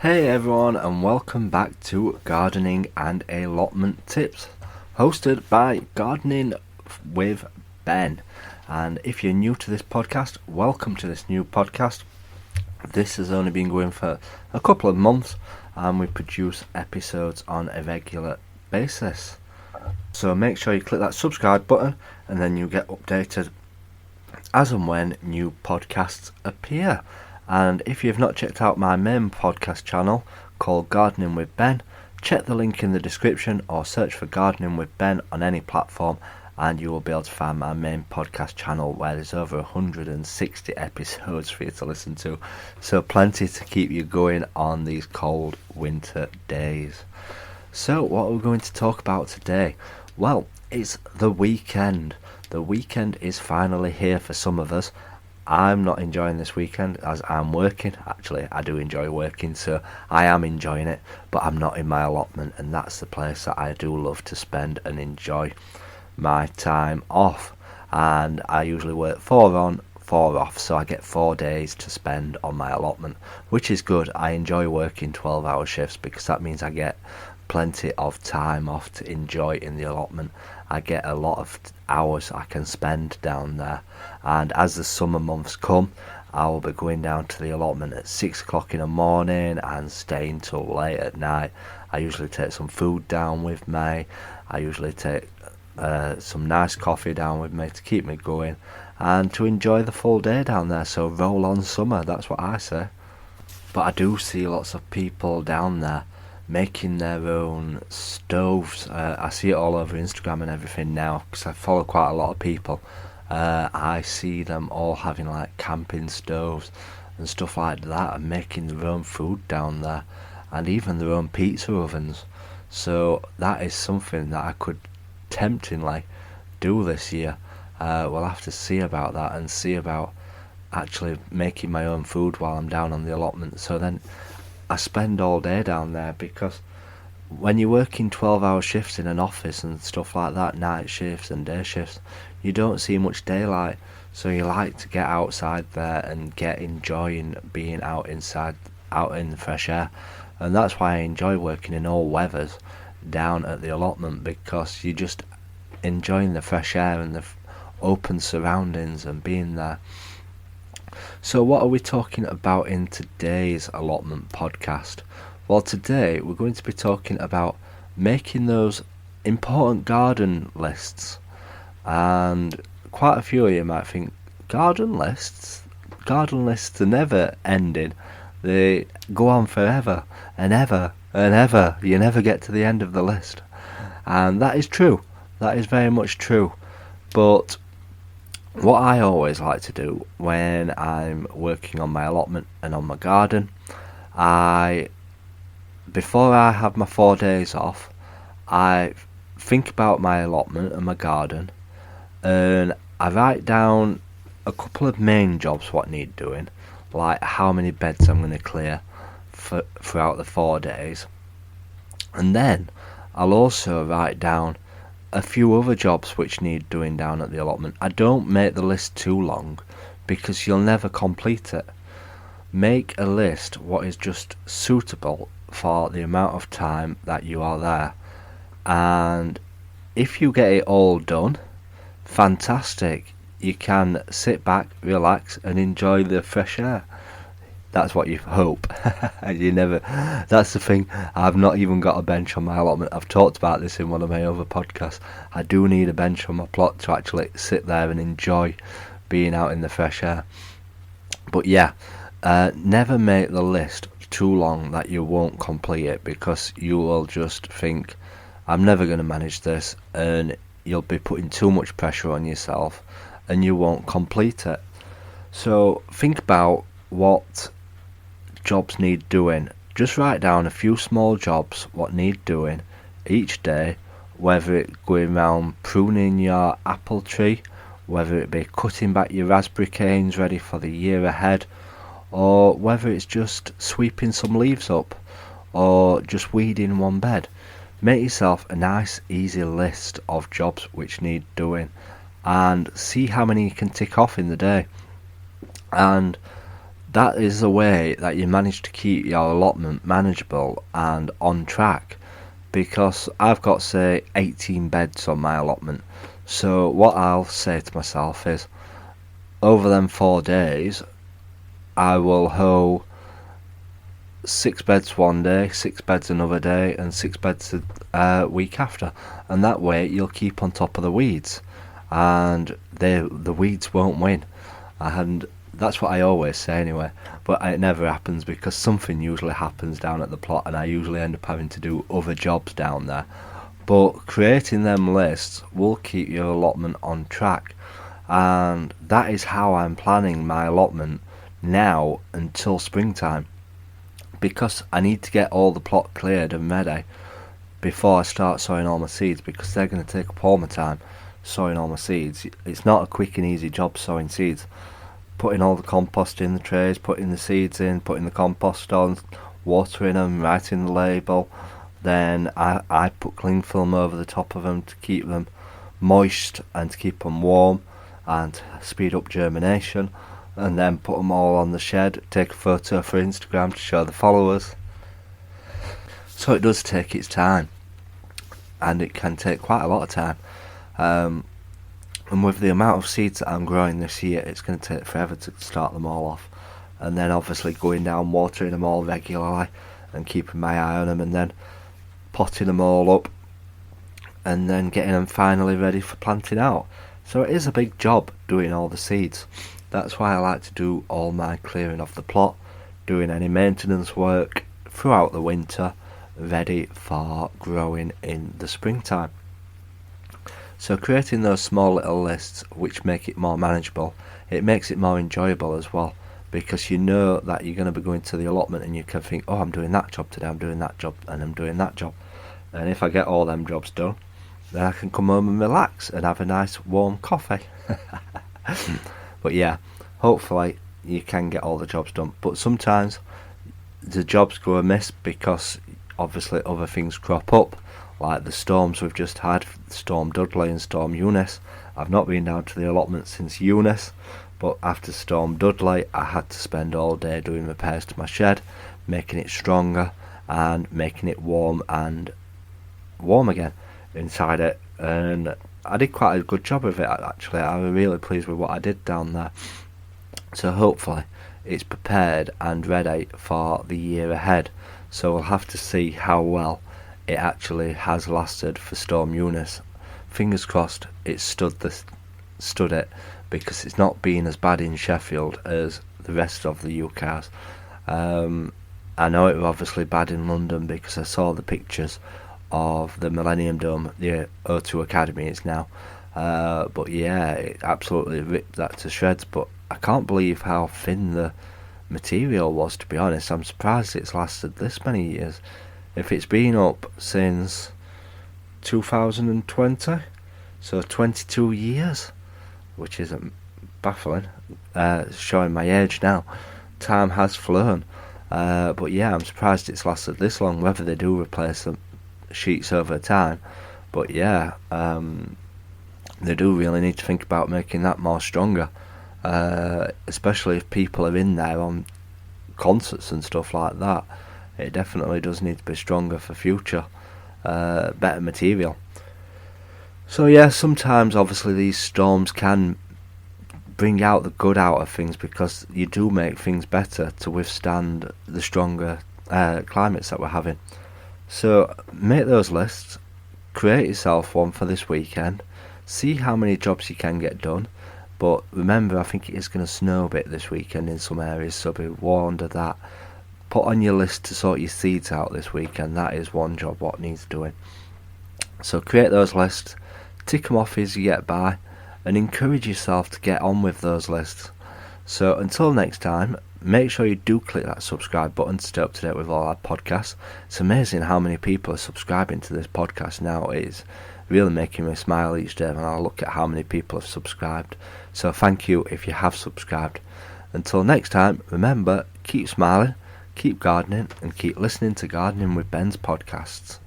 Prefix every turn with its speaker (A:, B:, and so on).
A: Hey everyone, and welcome back to Gardening and Allotment Tips, hosted by Gardening with Ben. And if you're new to this podcast, welcome to this new podcast. This has only been going for a couple of months, and we produce episodes on a regular basis. So make sure you click that subscribe button, and then you get updated as and when new podcasts appear. And if you've not checked out my main podcast channel called Gardening with Ben, check the link in the description or search for Gardening with Ben on any platform, and you will be able to find my main podcast channel where there's over 160 episodes for you to listen to. So plenty to keep you going on these cold winter days. So what are we going to talk about today? Well, it's the weekend. The weekend is finally here for some of us. I'm not enjoying this weekend as I'm working. Actually, I do enjoy working, so I am enjoying it, but I'm not in my allotment, and that's the place that I do love to spend and enjoy my time off. And I usually work 4 on, 4 off, so I get 4 days to spend on my allotment, which is good. I enjoy working 12-hour shifts because that means I get plenty of time off to enjoy in the allotment. I get a lot of hours I can spend down there, and as the summer months come, I will be going down to the allotment at 6 o'clock in the morning and staying till late at night. I usually take some food down with me. I usually take some nice coffee down with me to keep me going and to enjoy the full day down there. So roll on summer, that's what I say. But I do see lots of people down there making their own stoves. I see it all over Instagram and everything now because I follow quite a lot of people. I see them all having like camping stoves and stuff like that and making their own food down there and even their own pizza ovens. So that is something that I could temptingly do this year. We'll have to see about that and see about actually making my own food while I'm down on the allotment. So then I spend all day down there, because when you're working 12-hour shifts in an office and stuff like that, night shifts and day shifts, you don't see much daylight. So you like to get outside there and get enjoying being out inside, out in the fresh air. And that's why I enjoy working in all weathers down at the allotment, because you're just enjoying the fresh air and the open surroundings and being there. So what are we talking about in today's allotment podcast? Well, today we're going to be talking about making those important garden lists. And quite a few of you might think, garden lists? Garden lists are never ending. They go on forever and ever and ever. You never get to the end of the list. And that is true. That is very much true. But what I always like to do when I'm working on my allotment and on my garden, before I have my 4 days off, I think about my allotment and my garden, and I write down a couple of main jobs what need doing, like how many beds I'm going to clear throughout the 4 days, and then I'll also write down a few other jobs which need doing down at the allotment. I don't make the list too long because you'll never complete it. Make a list what is just suitable for the amount of time that you are there, and if you get it all done, fantastic. You can sit back, relax and enjoy the fresh air. That's what you hope. That's the thing. I've not even got a bench on my allotment. I've talked about this in one of my other podcasts. I do need a bench on my plot to actually sit there and enjoy being out in the fresh air. But yeah, never make the list too long that you won't complete it, because you will just think, I'm never going to manage this, and you'll be putting too much pressure on yourself and you won't complete it. So think about what jobs need doing. Just write down a few small jobs what need doing each day, whether it going around pruning your apple tree, whether it be cutting back your raspberry canes ready for the year ahead, or whether it's just sweeping some leaves up or just weeding one bed. Make yourself a nice easy list of jobs which need doing and see how many you can tick off in the day. And that is the way that you manage to keep your allotment manageable and on track, because I've got, say, 18 beds on my allotment. So what I'll say to myself is, over them 4 days, I will hoe 6 beds one day, 6 beds another day, and 6 beds the week after. And that way you'll keep on top of the weeds, and the weeds won't win. And that's what I always say anyway, but it never happens because something usually happens down at the plot, and I usually end up having to do other jobs down there. But creating them lists will keep your allotment on track, and that is how I'm planning my allotment now until springtime, because I need to get all the plot cleared and ready before I start sowing all my seeds, because they're going to take up all my time sowing all my seeds. It's not a quick and easy job sowing seeds. Putting all the compost in the trays, putting the seeds in, putting the compost on, watering them, writing the label. Then I put cling film over the top of them to keep them moist and to keep them warm and to speed up germination. And then put them all on the shed, take a photo for Instagram to show the followers. So it does take its time, and it can take quite a lot of time. And with the amount of seeds that I'm growing this year, it's going to take forever to start them all off. And then obviously going down, watering them all regularly and keeping my eye on them, and then potting them all up, and then getting them finally ready for planting out. So it is a big job doing all the seeds. That's why I like to do all my clearing of the plot, doing any maintenance work throughout the winter, ready for growing in the springtime. So creating those small little lists which make it more manageable, it makes it more enjoyable as well, because you know that you're going to be going to the allotment and you can think, oh, I'm doing that job today, I'm doing that job, and I'm doing that job. And if I get all them jobs done, then I can come home and relax and have a nice warm coffee. But yeah, hopefully you can get all the jobs done. But sometimes the jobs go amiss because obviously other things crop up, like the storms we've just had, Storm Dudley and Storm Eunice. I've not been down to the allotment since Eunice, but after Storm Dudley I had to spend all day doing repairs to my shed, making it stronger and making it warm again inside it, and I did quite a good job of it actually. I was really pleased with what I did down there. So hopefully it's prepared and ready for the year ahead. So we'll have to see how well it actually has lasted for Storm Eunice. Fingers crossed it stood it, because it's not been as bad in Sheffield as the rest of the UK. I know it was obviously bad in London because I saw the pictures of the Millennium Dome, the O2 Academy is now. But yeah, it absolutely ripped that to shreds. But I can't believe how thin the material was, to be honest. I'm surprised it's lasted this many years. If it's been up since 2020, so 22 years, which is baffling, showing my age now. Time has flown. But yeah, I'm surprised it's lasted this long, whether they do replace the sheets over time. But yeah, they do really need to think about making that more stronger, especially if people are in there on concerts and stuff like that. It definitely does need to be stronger for future, better material. So yeah, sometimes obviously these storms can bring out the good out of things, because you do make things better to withstand the stronger climates that we're having. So make those lists, create yourself one for this weekend, see how many jobs you can get done. But remember, I think it is going to snow a bit this weekend in some areas, so be warned of that. Put on your list to sort your seeds out this weekend. That is one job what needs doing. So create those lists, tick them off as you get by, and encourage yourself to get on with those lists. So until next time, make sure you do click that subscribe button to stay up to date with all our podcasts. It's amazing how many people are subscribing to this podcast now. It is really making me smile each day when I look at how many people have subscribed. So thank you if you have subscribed. Until next time, remember, keep smiling, keep gardening, and keep listening to Gardening with Ben's podcasts.